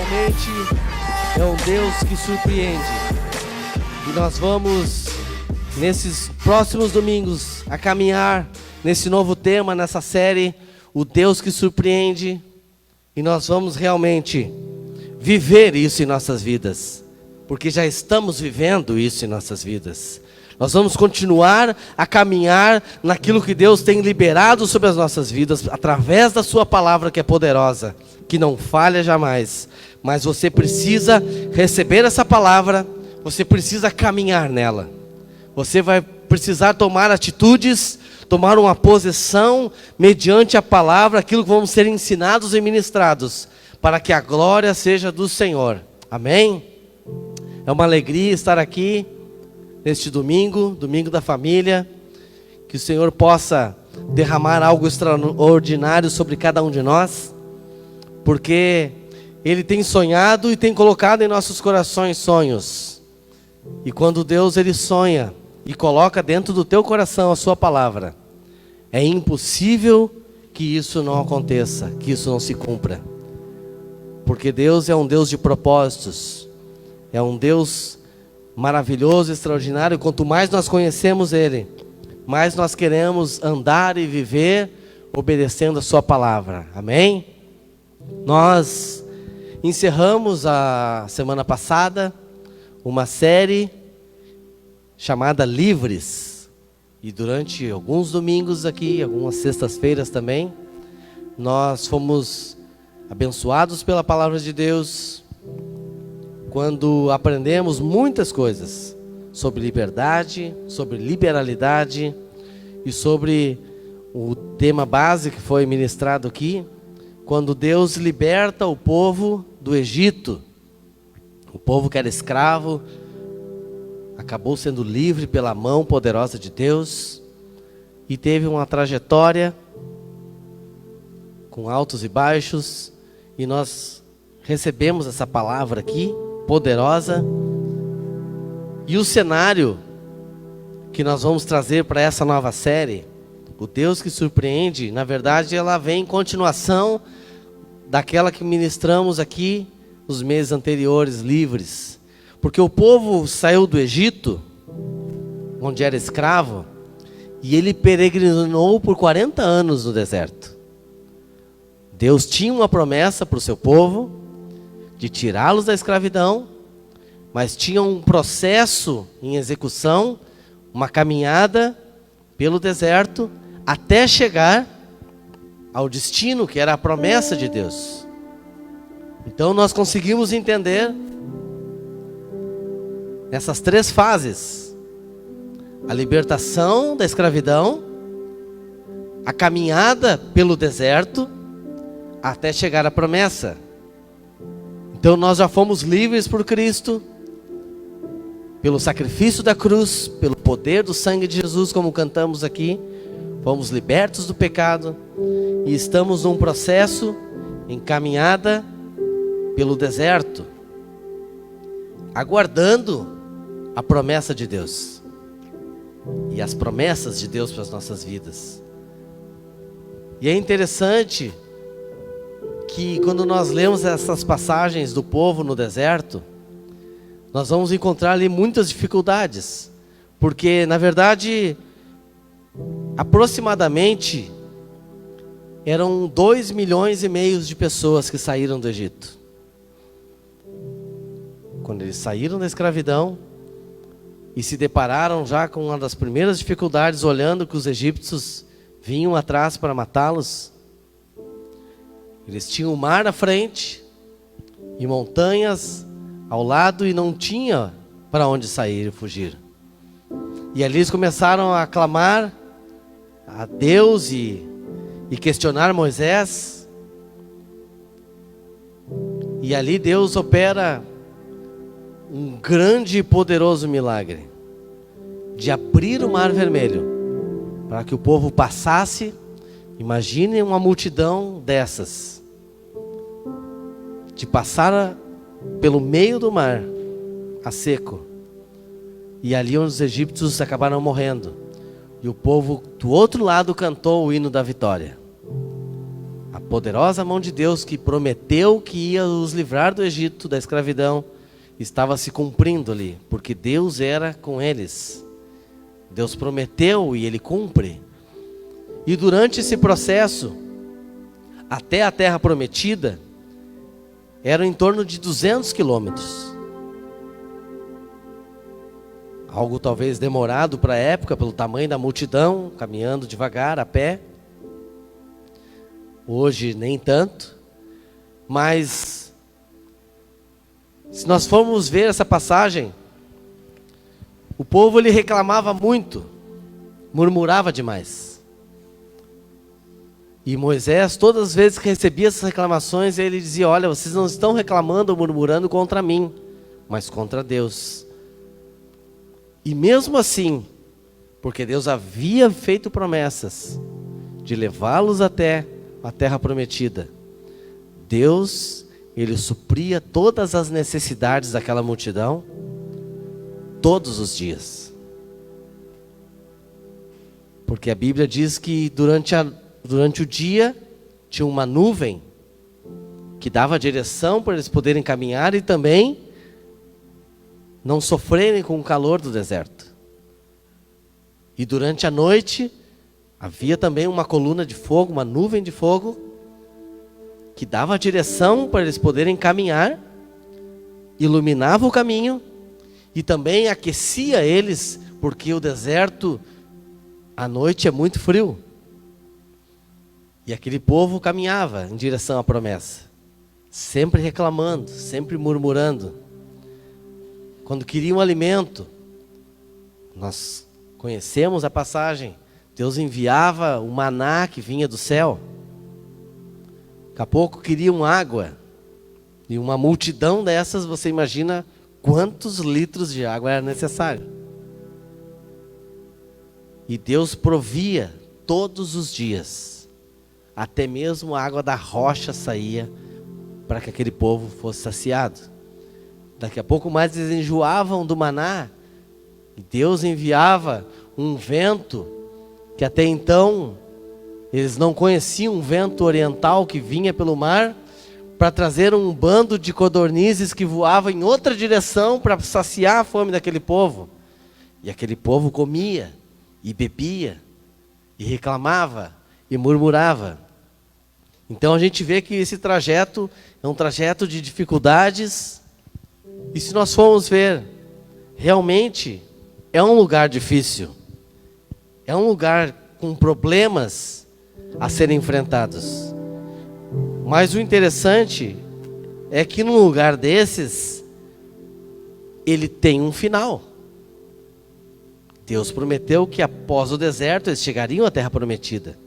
realmente é um Deus que surpreende. E nós vamos, nesses próximos domingos, a caminhar nesse novo tema, nessa série, o Deus que surpreende. E nós vamos realmente viver isso em nossas vidas, porque já estamos vivendo isso em nossas vidas. Nós vamos continuar a caminhar naquilo que Deus tem liberado sobre as nossas vidas, através da sua palavra que é poderosa, que não falha jamais. Mas você precisa receber essa palavra, você precisa caminhar nela. Você vai precisar tomar atitudes, tomar uma posição mediante a palavra, aquilo que vamos ser ensinados e ministrados, para que a glória seja do Senhor. Amém? É uma alegria estar aqui neste domingo, domingo da família, que o Senhor possa derramar algo extraordinário sobre cada um de nós, porque Ele tem sonhado e tem colocado em nossos corações sonhos. E quando Deus Ele sonha e coloca dentro do teu coração a sua palavra, é impossível que isso não aconteça, que isso não se cumpra. Porque Deus é um Deus de propósitos, é um Deus maravilhoso, extraordinário. Quanto mais nós conhecemos Ele, mais nós queremos andar e viver obedecendo a sua palavra. Amém? Nós encerramos a semana passada uma série chamada Livres. E durante alguns domingos aqui, algumas sextas-feiras também, nós fomos abençoados pela palavra de Deus, quando aprendemos muitas coisas sobre liberdade, sobre liberalidade e sobre o tema base que foi ministrado aqui, quando Deus liberta o povo do Egito. O povo que era escravo acabou sendo livre pela mão poderosa de Deus e teve uma trajetória com altos e baixos, e nós recebemos essa palavra aqui poderosa. E o cenário que nós vamos trazer para essa nova série, o Deus que surpreende, na verdade ela vem em continuação daquela que ministramos aqui nos meses anteriores, livres. Porque o povo saiu do Egito, onde era escravo, e ele peregrinou por 40 anos no deserto. Deus tinha uma promessa para o seu povo, de tirá-los da escravidão, mas tinha um processo em execução, uma caminhada pelo deserto, até chegar ao destino, que era a promessa de Deus. Então nós conseguimos entender nessas três fases: a libertação da escravidão, a caminhada pelo deserto, até chegar à promessa. Então nós já fomos livres por Cristo, pelo sacrifício da cruz, pelo poder do sangue de Jesus, como cantamos aqui. Fomos libertos do pecado e estamos num processo em caminhada pelo deserto, aguardando a promessa de Deus e as promessas de Deus para as nossas vidas. E é interessante que quando nós lemos essas passagens do povo no deserto, nós vamos encontrar ali muitas dificuldades, porque na verdade aproximadamente eram 2,5 milhões de pessoas que saíram do Egito. Quando eles saíram da escravidão e se depararam já com uma das primeiras dificuldades, olhando que os egípcios vinham atrás para matá-los. Eles tinham o mar à frente e montanhas ao lado, e não tinha para onde sair e fugir. E ali eles começaram a clamar a Deus e questionar Moisés. E ali Deus opera um grande e poderoso milagre de abrir o mar vermelho para que o povo passasse. Imaginem uma multidão dessas, de passar pelo meio do mar a seco, e ali onde os egípcios acabaram morrendo, e o povo do outro lado cantou o hino da vitória. A poderosa mão de Deus que prometeu que ia os livrar do Egito, da escravidão, estava se cumprindo ali, porque Deus era com eles. Deus prometeu e Ele cumpre. E durante esse processo, até a terra prometida, eram em torno de 200 quilômetros. Algo talvez demorado para a época, pelo tamanho da multidão, caminhando devagar, a pé. Hoje nem tanto, mas se nós formos ver essa passagem, o povo ele reclamava muito, murmurava demais. E Moisés, todas as vezes que recebia essas reclamações, ele dizia: olha, vocês não estão reclamando ou murmurando contra mim, mas contra Deus. E mesmo assim, porque Deus havia feito promessas de levá-los até a terra prometida, Deus, Ele supria todas as necessidades daquela multidão, todos os dias. Porque a Bíblia diz que durante o dia tinha uma nuvem que dava direção para eles poderem caminhar e também não sofrerem com o calor do deserto. E durante a noite havia também uma coluna de fogo, uma nuvem de fogo, que dava a direção para eles poderem caminhar, iluminava o caminho e também aquecia eles, porque o deserto à noite é muito frio. E aquele povo caminhava em direção à promessa, sempre reclamando, sempre murmurando. Quando queriam alimento, nós conhecemos a passagem, Deus enviava o maná que vinha do céu. Daqui a pouco queriam água. E uma multidão dessas, você imagina quantos litros de água era necessário. E Deus provia todos os dias. Até mesmo a água da rocha saía para que aquele povo fosse saciado. Daqui a pouco mais eles enjoavam do maná. E Deus enviava um vento que até então eles não conheciam, um vento oriental que vinha pelo mar para trazer um bando de codornizes que voava em outra direção para saciar a fome daquele povo. E aquele povo comia e bebia e reclamava e murmurava. Então a gente vê que esse trajeto é um trajeto de dificuldades. E se nós formos ver, realmente é um lugar difícil. É um lugar com problemas a serem enfrentados. Mas o interessante é que num lugar desses, ele tem um final. Deus prometeu que após o deserto eles chegariam à terra prometida.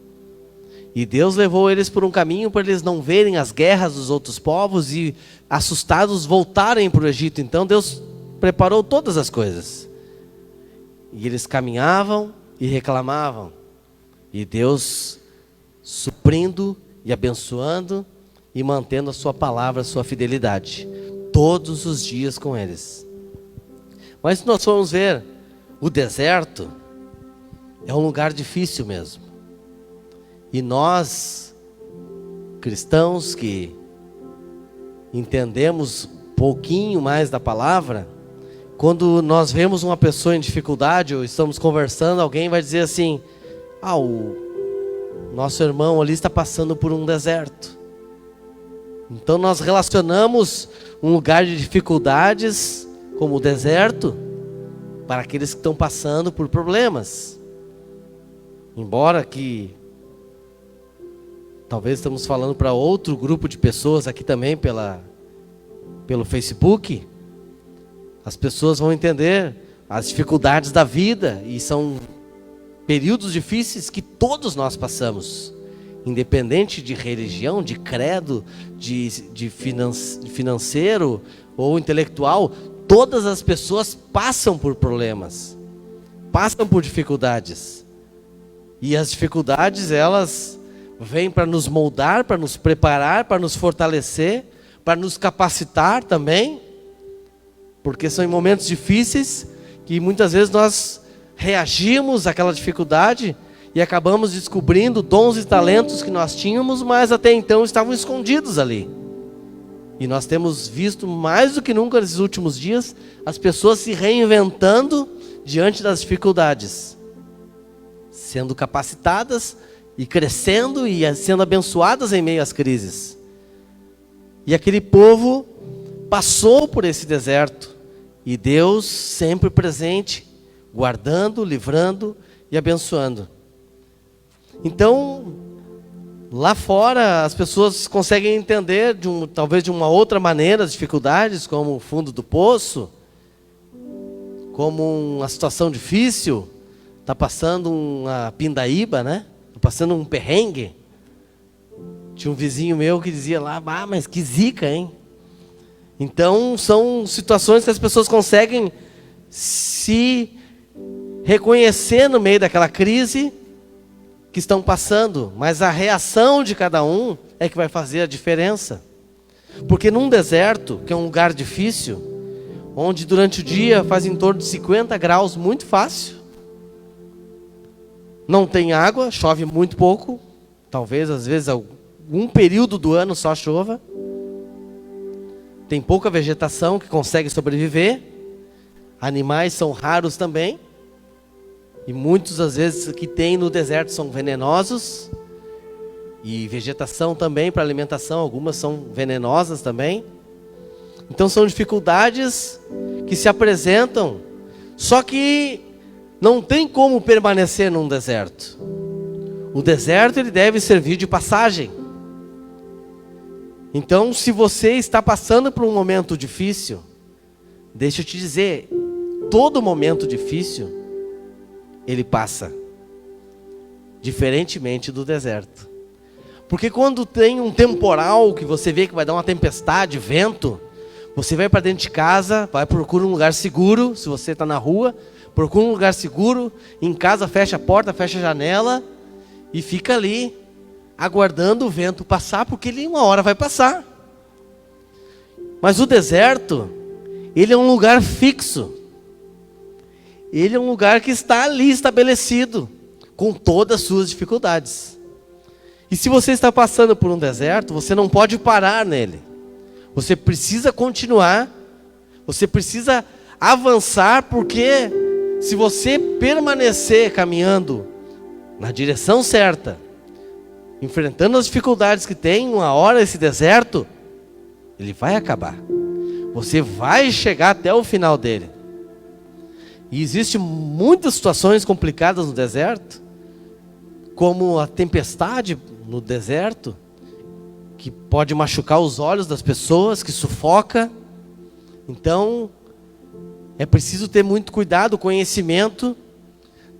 E Deus levou eles por um caminho para eles não verem as guerras dos outros povos e, assustados, voltarem para o Egito. Então Deus preparou todas as coisas. E eles caminhavam e reclamavam. E Deus suprindo e abençoando e mantendo a sua palavra, a sua fidelidade. Todos os dias com eles. Mas se nós formos ver, o deserto é um lugar difícil mesmo. E nós, cristãos que entendemos um pouquinho mais da palavra, quando nós vemos uma pessoa em dificuldade ou estamos conversando, alguém vai dizer assim: o nosso irmão ali está passando por um deserto. Então nós relacionamos um lugar de dificuldades como o deserto para aqueles que estão passando por problemas. Embora que talvez estamos falando para outro grupo de pessoas aqui também pelo Facebook, as pessoas vão entender as dificuldades da vida, e são períodos difíceis que todos nós passamos, independente de religião, de credo, de financeiro ou intelectual. Todas as pessoas passam por problemas, passam por dificuldades. E as dificuldades, elas vêm para nos moldar, para nos preparar, para nos fortalecer, para nos capacitar também. Porque são em momentos difíceis que muitas vezes nós reagimos àquela dificuldade e acabamos descobrindo dons e talentos que nós tínhamos, mas até então estavam escondidos ali. E nós temos visto mais do que nunca nesses últimos dias as pessoas se reinventando diante das dificuldades, sendo capacitadas e crescendo e sendo abençoadas em meio às crises. E aquele povo passou por esse deserto, e Deus sempre presente, guardando, livrando e abençoando. Então, lá fora as pessoas conseguem entender talvez de uma outra maneira as dificuldades, como o fundo do poço, como uma situação difícil, está passando uma pindaíba, né? Está passando um perrengue. Tinha um vizinho meu que dizia lá, mas que zica, hein? Então, são situações que as pessoas conseguem se reconhecer no meio daquela crise que estão passando, mas a reação de cada um é que vai fazer a diferença. Porque num deserto, que é um lugar difícil, onde durante o dia faz em torno de 50 graus, muito fácil, não tem água, chove muito pouco, talvez às vezes algum período do ano só chova, tem pouca vegetação que consegue sobreviver, animais são raros também, e muitos às vezes que tem no deserto são venenosos, e vegetação também para alimentação, algumas são venenosas também. Então são dificuldades que se apresentam, só que não tem como permanecer num deserto. O deserto ele deve servir de passagem. Então, se você está passando por um momento difícil, deixa eu te dizer, todo momento difícil, ele passa. Diferentemente do deserto. Porque quando tem um temporal, que você vê que vai dar uma tempestade, vento, você vai para dentro de casa, vai procurar um lugar seguro, se você está na rua, procura um lugar seguro, em casa fecha a porta, fecha a janela, e fica ali, aguardando o vento passar, porque ele uma hora vai passar. Mas o deserto, ele é um lugar fixo. Ele é um lugar que está ali estabelecido, com todas as suas dificuldades. E se você está passando por um deserto, você não pode parar nele. Você precisa continuar, você precisa avançar, porque se você permanecer caminhando na direção certa, enfrentando as dificuldades que tem, uma hora esse deserto, ele vai acabar. Você vai chegar até o final dele. E existem muitas situações complicadas no deserto, como a tempestade no deserto, que pode machucar os olhos das pessoas, que sufoca. Então, é preciso ter muito cuidado, conhecimento,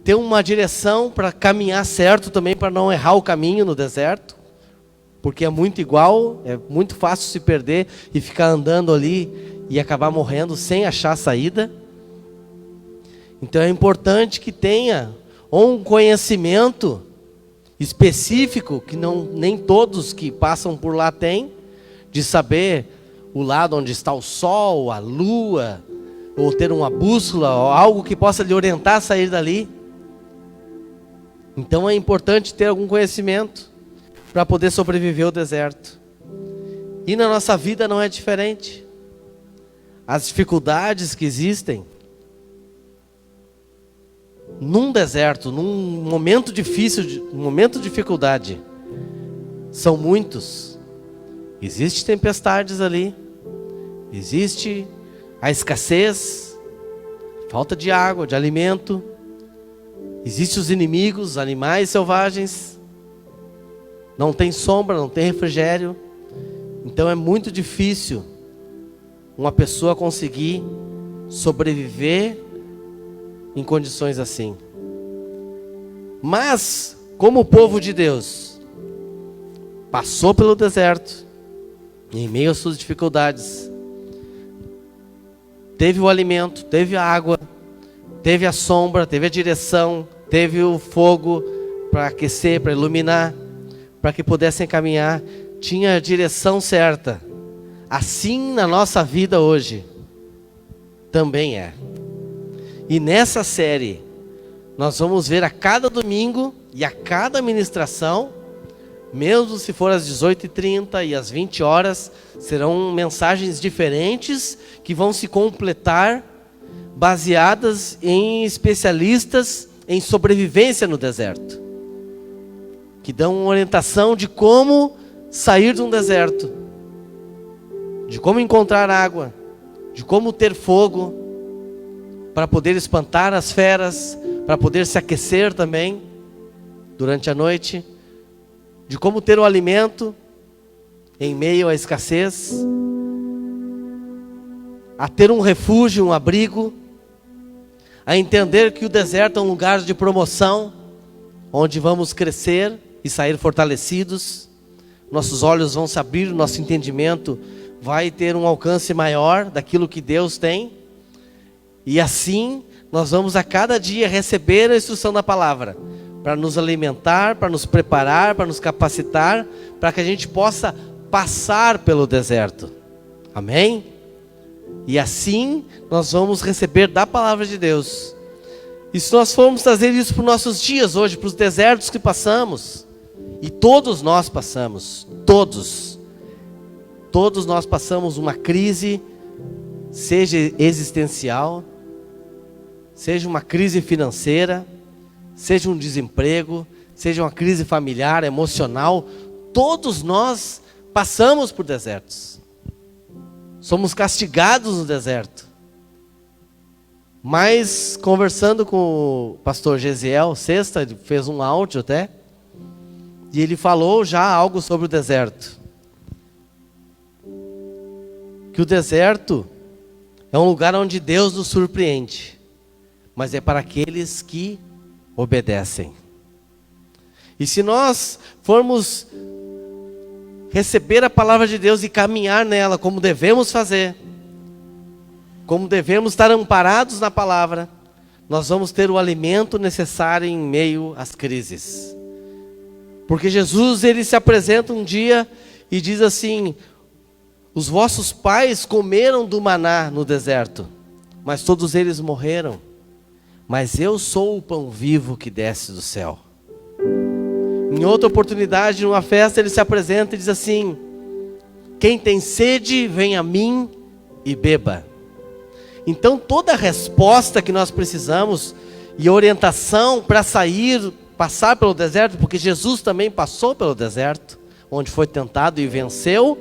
ter uma direção para caminhar certo também, para não errar o caminho no deserto, porque é muito igual, é muito fácil se perder e ficar andando ali e acabar morrendo sem achar saída. Então é importante que tenha um conhecimento específico, que nem todos que passam por lá têm, de saber o lado onde está o sol, a lua, ou ter uma bússola, ou algo que possa lhe orientar a sair dali. Então é importante ter algum conhecimento para poder sobreviver ao deserto. E na nossa vida não é diferente. As dificuldades que existem num deserto, num momento difícil, num momento de dificuldade, são muitos. Existem tempestades ali, existe a escassez, falta de água, de alimento, existem os inimigos, animais selvagens, não tem sombra, não tem refrigério. Então é muito difícil uma pessoa conseguir sobreviver em condições assim. Mas, como o povo de Deus passou pelo deserto, em meio às suas dificuldades, teve o alimento, teve a água, teve a sombra, teve a direção, teve o fogo para aquecer, para iluminar, para que pudessem caminhar, tinha a direção certa. Assim na nossa vida hoje também é. E nessa série nós vamos ver a cada domingo e a cada ministração, mesmo se for às 18h30 e às 20 horas, serão mensagens diferentes que vão se completar, baseadas em especialistas em sobrevivência no deserto, que dão uma orientação de como sair de um deserto, de como encontrar água, de como ter fogo, para poder espantar as feras, para poder se aquecer também durante a noite, de como ter o alimento em meio à escassez, a ter um refúgio, um abrigo, a entender que o deserto é um lugar de promoção, onde vamos crescer e sair fortalecidos, nossos olhos vão se abrir, nosso entendimento vai ter um alcance maior daquilo que Deus tem, e assim nós vamos a cada dia receber a instrução da palavra, para nos alimentar, para nos preparar, para nos capacitar, para que a gente possa passar pelo deserto. Amém? E assim nós vamos receber da palavra de Deus. E se nós formos trazer isso para os nossos dias hoje, para os desertos que passamos, e todos nós passamos, todos nós passamos uma crise, seja existencial, seja uma crise financeira, seja um desemprego, seja uma crise familiar, emocional, todos nós passamos por desertos. Somos castigados no deserto. Mas conversando com o pastor Gesiel, sexta, ele fez um áudio até, e ele falou já algo sobre o deserto. Que o deserto é um lugar onde Deus nos surpreende, mas é para aqueles que obedecem. E se nós formos receber a palavra de Deus e caminhar nela como devemos fazer, como devemos estar amparados na palavra, nós vamos ter o alimento necessário em meio às crises. Porque Jesus, ele se apresenta um dia e diz assim: os vossos pais comeram do maná no deserto, mas todos eles morreram. Mas eu sou o pão vivo que desce do céu. Em outra oportunidade, numa festa, ele se apresenta e diz assim: quem tem sede, vem a mim e beba. Então toda a resposta que nós precisamos e orientação para sair, passar pelo deserto, porque Jesus também passou pelo deserto, onde foi tentado e venceu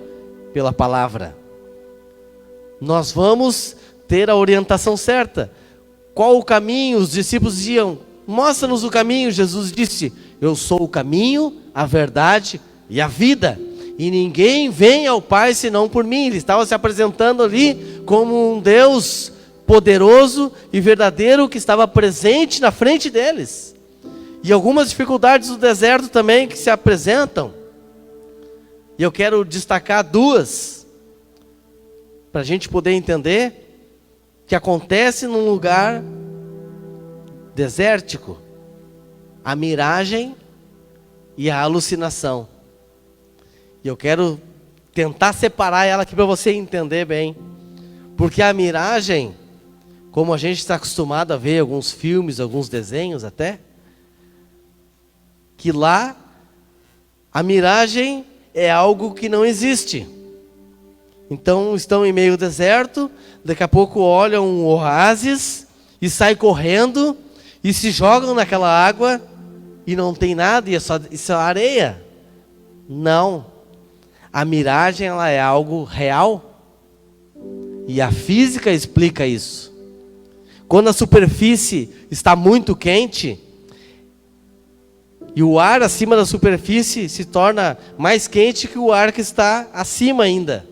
pela palavra. Nós vamos ter a orientação certa. Qual o caminho? Os discípulos diziam: mostra-nos o caminho. Jesus disse: eu sou o caminho, a verdade e a vida, e ninguém vem ao Pai senão por mim. Ele estava se apresentando ali como um Deus poderoso e verdadeiro, que estava presente na frente deles. E algumas dificuldades do deserto também que se apresentam, e eu quero destacar duas, para a gente poder entender, que acontece num lugar desértico: a miragem e a alucinação. E eu quero tentar separar ela aqui para você entender bem. Porque a miragem, como a gente está acostumado a ver alguns filmes, alguns desenhos até, que lá a miragem é algo que não existe. Então estão em meio ao deserto, daqui a pouco olham um oásis e saem correndo e se jogam naquela água e não tem nada, e é só areia. Não. A miragem, ela é algo real. E a física explica isso. Quando a superfície está muito quente e o ar acima da superfície se torna mais quente que o ar que está acima ainda.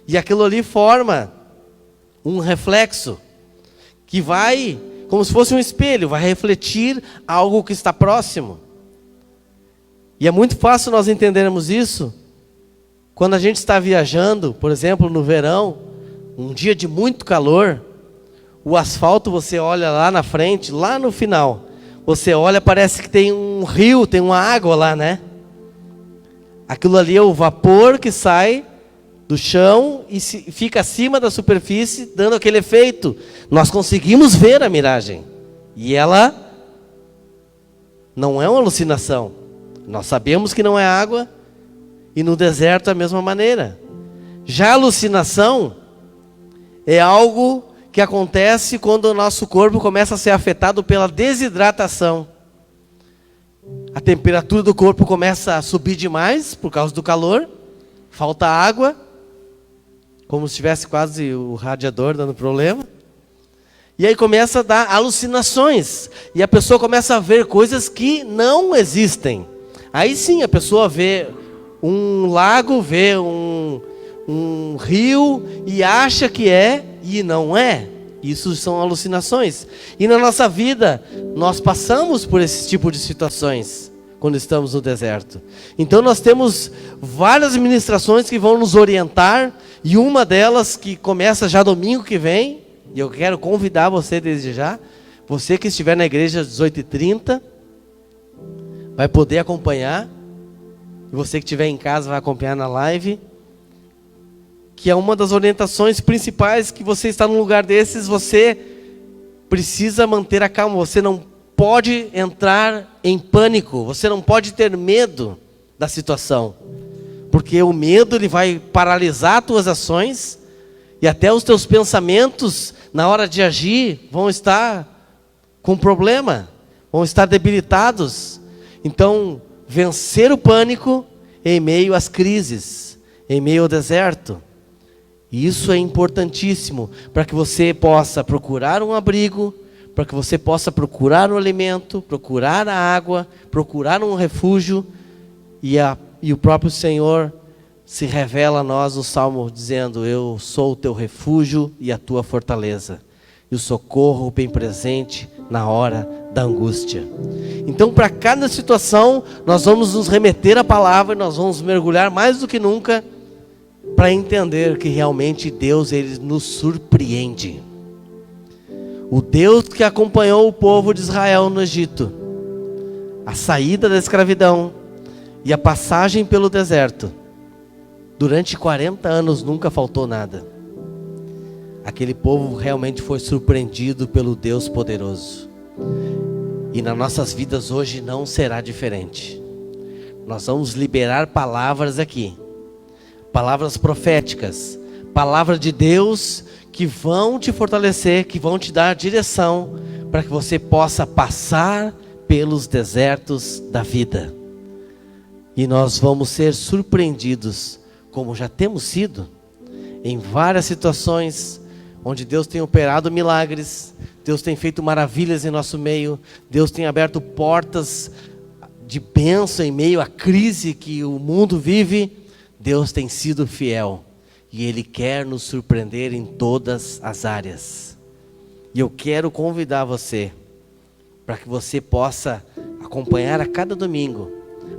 E aquilo ali forma um reflexo que vai, como se fosse um espelho, vai refletir algo que está próximo. E é muito fácil nós entendermos isso quando a gente está viajando, por exemplo, no verão, um dia de muito calor, o asfalto, você olha lá na frente, lá no final, você olha, parece que tem um rio, tem uma água lá, né? Aquilo ali é o vapor que sai do chão e fica acima da superfície, dando aquele efeito. Nós conseguimos ver a miragem. E ela não é uma alucinação. Nós sabemos que não é água, e no deserto da mesma maneira. Já a alucinação é algo que acontece quando o nosso corpo começa a ser afetado pela desidratação. A temperatura do corpo começa a subir demais por causa do calor, falta água, como se tivesse quase o radiador dando problema. E aí começa a dar alucinações, e a pessoa começa a ver coisas que não existem. Aí sim a pessoa vê um lago, vê um rio e acha que é e não é. Isso são alucinações. E na nossa vida nós passamos por esse tipo de situações quando estamos no deserto. Então nós temos várias ministrações que vão nos orientar, e uma delas que começa já domingo que vem, e eu quero convidar você desde já, você que estiver na igreja às 18h30, vai poder acompanhar, e você que estiver em casa vai acompanhar na live, que é uma das orientações principais. Que você está num lugar desses, você precisa manter a calma, você não pode entrar em pânico, você não pode ter medo da situação, porque o medo ele vai paralisar as tuas ações, e até os teus pensamentos na hora de agir vão estar com problema, vão estar debilitados. Então, vencer o pânico em meio às crises, em meio ao deserto. E isso é importantíssimo para que você possa procurar um abrigo, para que você possa procurar um alimento, procurar a água, procurar um refúgio. E o próprio Senhor se revela a nós no Salmo dizendo: eu sou o teu refúgio e a tua fortaleza, e o socorro bem presente na hora da angústia. Então, para cada situação, nós vamos nos remeter à palavra, e nós vamos mergulhar mais do que nunca, para entender que realmente Deus, Ele nos surpreende. O Deus que acompanhou o povo de Israel no Egito, a saída da escravidão e a passagem pelo deserto, durante 40 anos nunca faltou nada. Aquele povo realmente foi surpreendido pelo Deus poderoso. E nas nossas vidas hoje não será diferente. Nós vamos liberar palavras aqui, palavras proféticas, palavras de Deus que vão te fortalecer, que vão te dar direção, para que você possa passar pelos desertos da vida. E nós vamos ser surpreendidos, como já temos sido, em várias situações, onde Deus tem operado milagres, Deus tem feito maravilhas em nosso meio, Deus tem aberto portas de bênção em meio à crise que o mundo vive. Deus tem sido fiel, e Ele quer nos surpreender em todas as áreas. E eu quero convidar você, para que você possa acompanhar a cada domingo.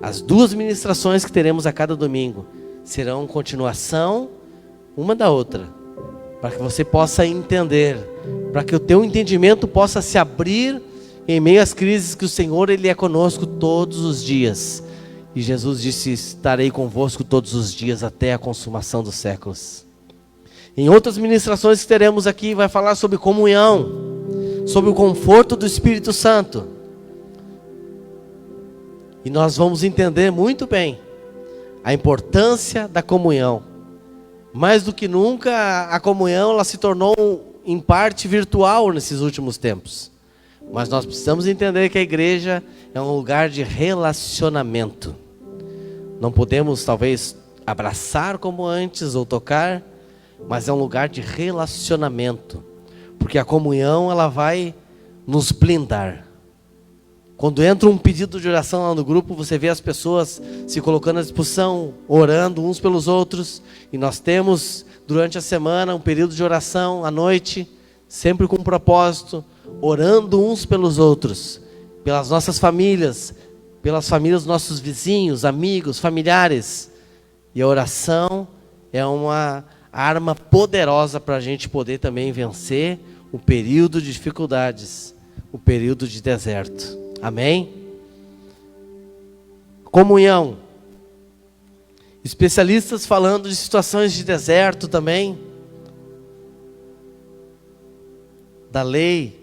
As 2 ministrações que teremos a cada domingo serão continuação uma da outra, para que você possa entender, para que o teu entendimento possa se abrir em meio às crises, que o Senhor Ele é conosco todos os dias. E Jesus disse: estarei convosco todos os dias até a consumação dos séculos. Em outras ministrações que teremos aqui, vai falar sobre comunhão, sobre o conforto do Espírito Santo. E nós vamos entender muito bem a importância da comunhão. Mais do que nunca, a comunhão ela se tornou em parte virtual nesses últimos tempos. Mas nós precisamos entender que a igreja é um lugar de relacionamento. Não podemos talvez abraçar como antes ou tocar, mas é um lugar de relacionamento. Porque a comunhão ela vai nos blindar. Quando entra um pedido de oração lá no grupo, você vê as pessoas se colocando à disposição, orando uns pelos outros. E nós temos durante a semana um período de oração à noite, sempre com um propósito, orando uns pelos outros, pelas nossas famílias, pelas famílias dos nossos vizinhos, amigos, familiares. E a oração é uma arma poderosa para a gente poder também vencer o período de dificuldades, o período de deserto. Amém? Comunhão. Especialistas falando de situações de deserto também, da lei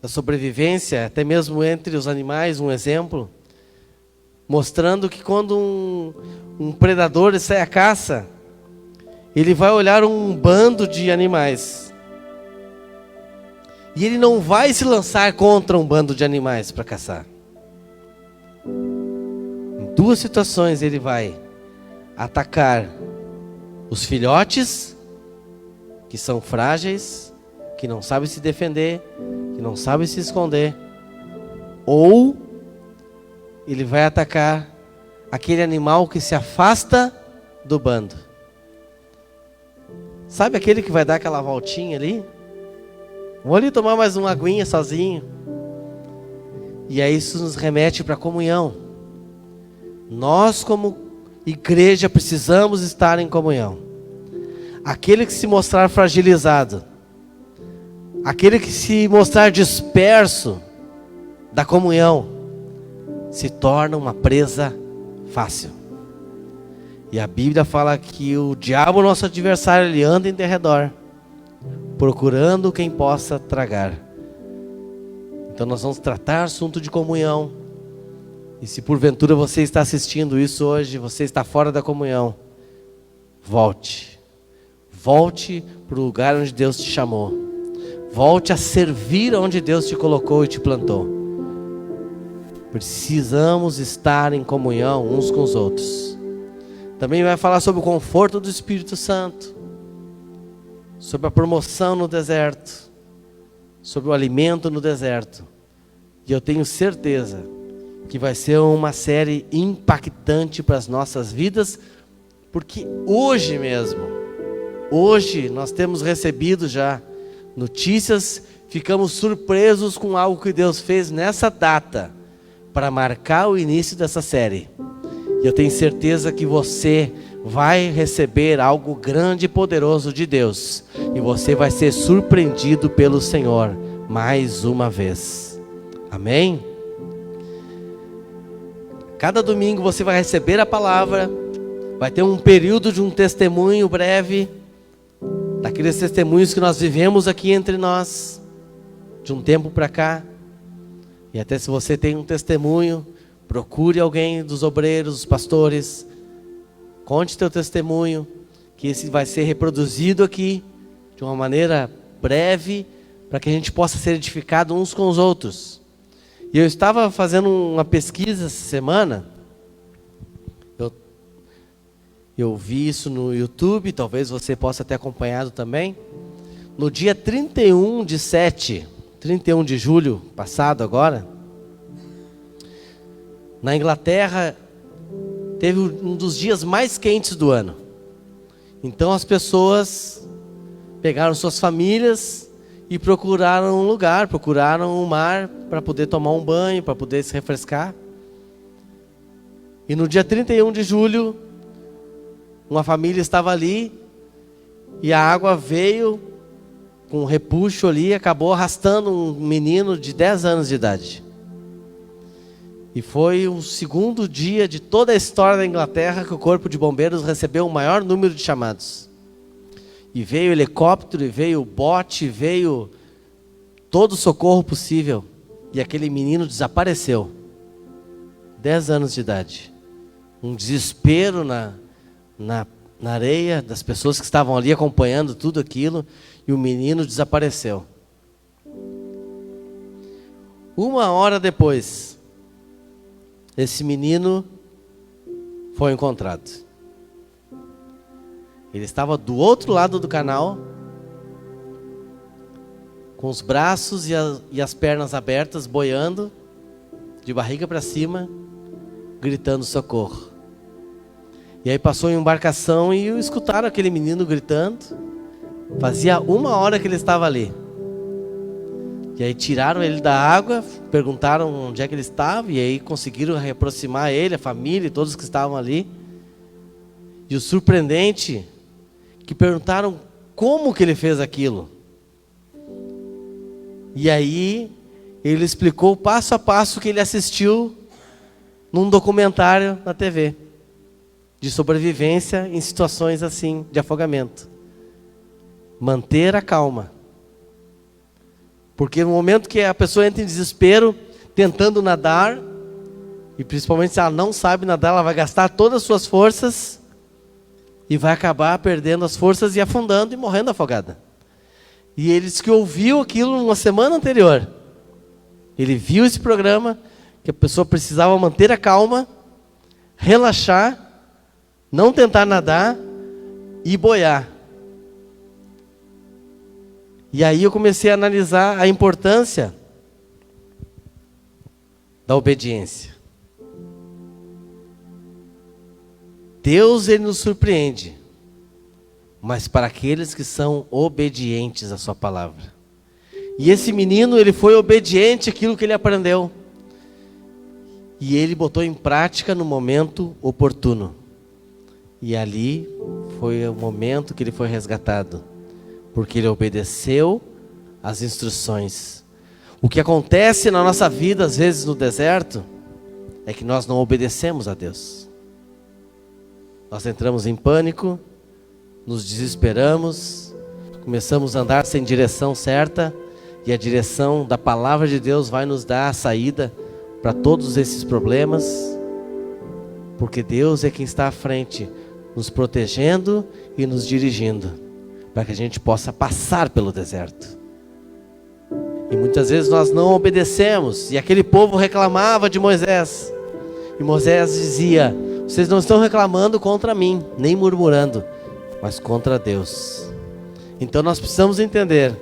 da sobrevivência, até mesmo entre os animais, um exemplo, mostrando que quando um predador sai à caça, ele vai olhar um bando de animais. E ele não vai se lançar contra um bando de animais para caçar. Em duas situações ele vai atacar os filhotes, que são frágeis, que não sabem se defender, que não sabem se esconder, ou ele vai atacar aquele animal que se afasta do bando. Sabe aquele que vai dar aquela voltinha ali? Vou ali tomar mais uma aguinha sozinho. E aí isso nos remete para a comunhão. Nós como igreja precisamos estar em comunhão. Aquele que se mostrar fragilizado, aquele que se mostrar disperso da comunhão, se torna uma presa fácil. E a Bíblia fala que o diabo, nosso adversário, ele anda em derredor, procurando quem possa tragar. Então nós vamos tratar assunto de comunhão. E se porventura você está assistindo isso hoje, você está fora da comunhão, volte. Volte para o lugar onde Deus te chamou. Volte a servir onde Deus te colocou e te plantou. Precisamos estar em comunhão uns com os outros. Também vai falar sobre o conforto do Espírito Santo, sobre a promoção no deserto, sobre o alimento no deserto. E eu tenho certeza que vai ser uma série impactante para as nossas vidas, porque hoje mesmo, hoje nós temos recebido já notícias, ficamos surpresos com algo que Deus fez nessa data, para marcar o início dessa série. E eu tenho certeza que você vai receber algo grande e poderoso de Deus. E você vai ser surpreendido pelo Senhor mais uma vez. Amém? Cada domingo você vai receber a palavra. Vai ter um período de um testemunho breve, daqueles testemunhos que nós vivemos aqui entre nós, de um tempo para cá. E até se você tem um testemunho, procure alguém dos obreiros, dos pastores, conte teu testemunho, que esse vai ser reproduzido aqui, de uma maneira breve, para que a gente possa ser edificado uns com os outros. E eu estava fazendo uma pesquisa essa semana, eu vi isso no YouTube, talvez você possa ter acompanhado também. No dia 31 de julho passado agora, na Inglaterra, teve um dos dias mais quentes do ano. Então as pessoas pegaram suas famílias e procuraram um lugar, procuraram um mar para poder tomar um banho, para poder se refrescar. E no dia 31 de julho, uma família estava ali e a água veio com um repuxo ali e acabou arrastando um menino de 10 anos de idade. E foi o segundo dia de toda a história da Inglaterra que o Corpo de Bombeiros recebeu o maior número de chamados. E veio helicóptero, e veio bote, veio todo o socorro possível. E aquele menino desapareceu. 10 anos de idade. Um desespero na areia das pessoas que estavam ali acompanhando tudo aquilo. E o menino desapareceu. 1 hora depois, esse menino foi encontrado. Ele estava do outro lado do canal, com os braços e as pernas abertas, boiando, de barriga para cima, gritando socorro. E aí passou em embarcação e escutaram aquele menino gritando. Fazia 1 hora que ele estava ali. E aí tiraram ele da água, perguntaram onde é que ele estava, e aí conseguiram reaproximar ele, a família e todos que estavam ali. E o surpreendente, que perguntaram como que ele fez aquilo. E aí ele explicou passo a passo que ele assistiu num documentário na TV, de sobrevivência em situações assim, de afogamento. Manter a calma. Porque no momento que a pessoa entra em desespero, tentando nadar, e principalmente se ela não sabe nadar, ela vai gastar todas as suas forças e vai acabar perdendo as forças e afundando e morrendo afogada. E ele disse que ouviu aquilo numa semana anterior. Ele viu esse programa, que a pessoa precisava manter a calma, relaxar, não tentar nadar e boiar. E aí eu comecei a analisar a importância da obediência. Deus, ele nos surpreende, mas para aqueles que são obedientes à sua palavra. E esse menino, ele foi obediente àquilo que ele aprendeu. E ele botou em prática no momento oportuno. E ali foi o momento que ele foi resgatado. Porque ele obedeceu às instruções. O que acontece na nossa vida, às vezes no deserto, é que nós não obedecemos a Deus. Nós entramos em pânico, nos desesperamos, começamos a andar sem direção certa, e a direção da palavra de Deus vai nos dar a saída para todos esses problemas, porque Deus é quem está à frente, nos protegendo e nos dirigindo, para que a gente possa passar pelo deserto. E muitas vezes nós não obedecemos, e aquele povo reclamava de Moisés, e Moisés dizia: vocês não estão reclamando contra mim, nem murmurando, mas contra Deus. Então nós precisamos entender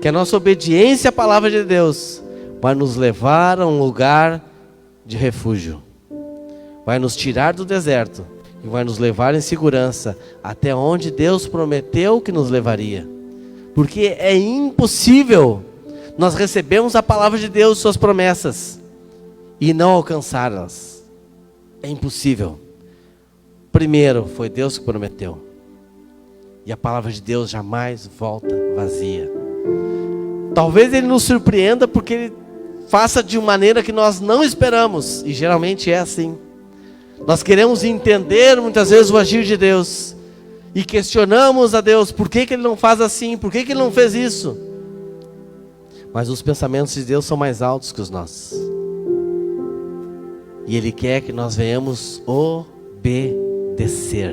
que a nossa obediência à palavra de Deus vai nos levar a um lugar de refúgio, vai nos tirar do deserto e vai nos levar em segurança até onde Deus prometeu que nos levaria. Porque é impossível nós recebermos a palavra de Deus, suas promessas, e não alcançá-las. É impossível. Primeiro, foi Deus que prometeu. E a palavra de Deus jamais volta vazia. Talvez Ele nos surpreenda porque Ele faça de uma maneira que nós não esperamos. E geralmente é assim. Nós queremos entender muitas vezes o agir de Deus. E questionamos a Deus, por que Ele não faz assim? Por que Ele não fez isso? Mas os pensamentos de Deus são mais altos que os nossos. E Ele quer que nós venhamos obedecer.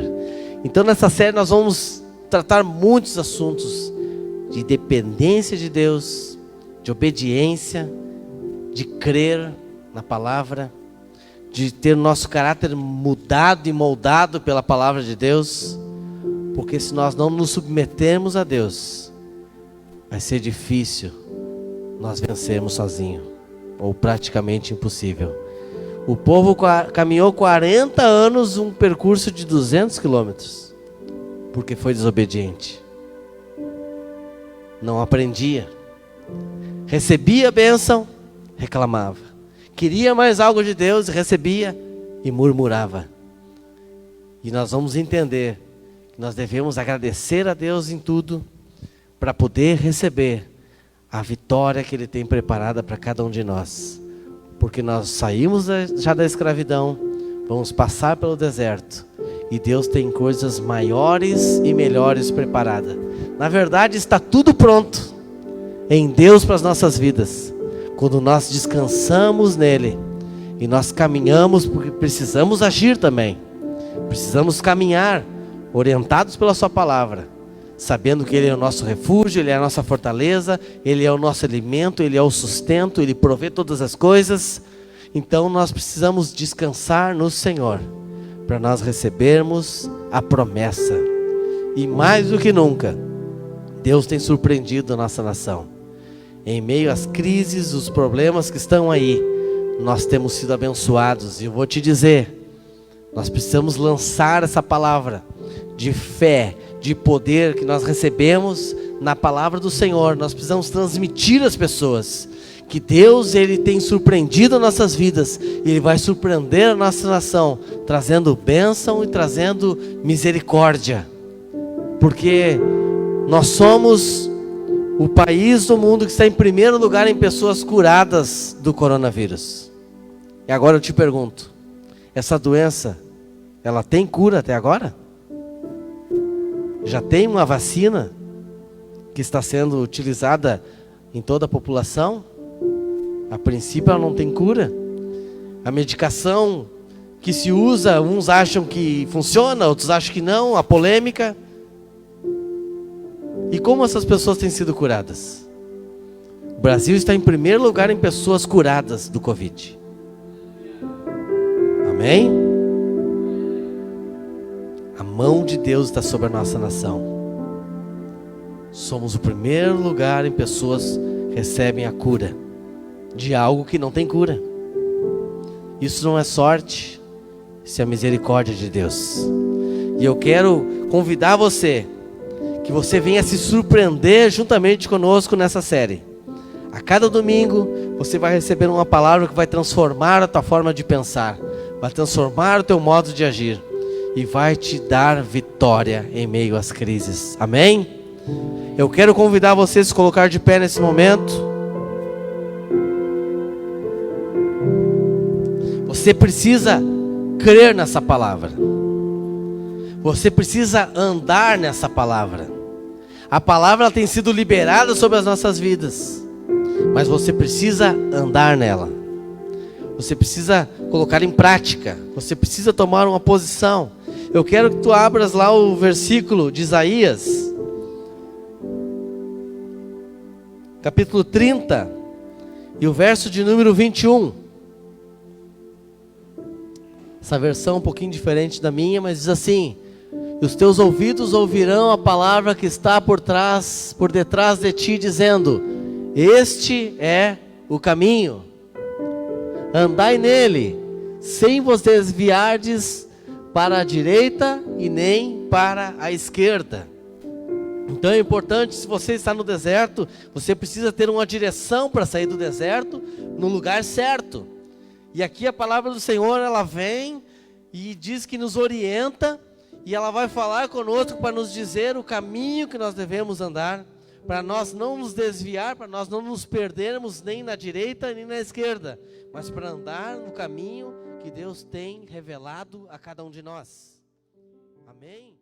Então nessa série nós vamos tratar muitos assuntos de dependência de Deus, de obediência, de crer na palavra, de ter nosso caráter mudado e moldado pela palavra de Deus. Porque se nós não nos submetermos a Deus, vai ser difícil nós vencermos sozinhos, ou praticamente impossível. O povo caminhou 40 anos um percurso de 200 quilômetros, porque foi desobediente. Não aprendia. Recebia a bênção, reclamava. Queria mais algo de Deus, recebia e murmurava. E nós vamos entender que nós devemos agradecer a Deus em tudo, para poder receber a vitória que Ele tem preparada para cada um de nós. Porque nós saímos já da escravidão, vamos passar pelo deserto, e Deus tem coisas maiores e melhores preparadas. Na verdade está tudo pronto em Deus para as nossas vidas, quando nós descansamos nele, e nós caminhamos, porque precisamos agir também, precisamos caminhar, orientados pela sua palavra, sabendo que Ele é o nosso refúgio, Ele é a nossa fortaleza, Ele é o nosso alimento, Ele é o sustento, Ele provê todas as coisas. Então nós precisamos descansar no Senhor, para nós recebermos a promessa. E mais do que nunca, Deus tem surpreendido a nossa nação. Em meio às crises, os problemas que estão aí, nós temos sido abençoados. E eu vou te dizer, nós precisamos lançar essa palavra de fé, de poder que nós recebemos na palavra do Senhor. Nós precisamos transmitir às pessoas que Deus, Ele tem surpreendido as nossas vidas, e Ele vai surpreender a nossa nação, trazendo bênção e trazendo misericórdia, porque nós somos o país do mundo que está em primeiro lugar em pessoas curadas do coronavírus. E agora eu te pergunto, essa doença, ela tem cura até agora? Já tem uma vacina que está sendo utilizada em toda a população. A princípio ela não tem cura. A medicação que se usa, uns acham que funciona, outros acham que não, a polêmica. E como essas pessoas têm sido curadas? O Brasil está em primeiro lugar em pessoas curadas do Covid. Amém? A mão de Deus está sobre a nossa nação. Somos o primeiro lugar em pessoas que recebem a cura de algo que não tem cura. Isso não é sorte, isso é a misericórdia de Deus. E eu quero convidar você, que você venha se surpreender juntamente conosco nessa série. A cada domingo você vai receber uma palavra que vai transformar a tua forma de pensar, vai transformar o teu modo de agir e vai te dar vitória em meio às crises. Amém? Eu quero convidar você a se colocar de pé nesse momento. Você precisa crer nessa palavra. Você precisa andar nessa palavra. A palavra ela tem sido liberada sobre as nossas vidas, mas você precisa andar nela. Você precisa colocar em prática. Você precisa tomar uma posição. Eu quero que tu abras lá o versículo de Isaías, capítulo 30, e o verso de número 21. Essa versão é um pouquinho diferente da minha, mas diz assim: e os teus ouvidos ouvirão a palavra que está por detrás de ti, dizendo: este é o caminho, andai nele, sem vos desviardes para a direita e nem para a esquerda. Então é importante, se você está no deserto, você precisa ter uma direção para sair do deserto no lugar certo. E aqui a palavra do Senhor, ela vem e diz que nos orienta, e ela vai falar conosco para nos dizer o caminho que nós devemos andar, para nós não nos desviar, para nós não nos perdermos nem na direita nem na esquerda, mas para andar no caminho que Deus tem revelado a cada um de nós. Amém?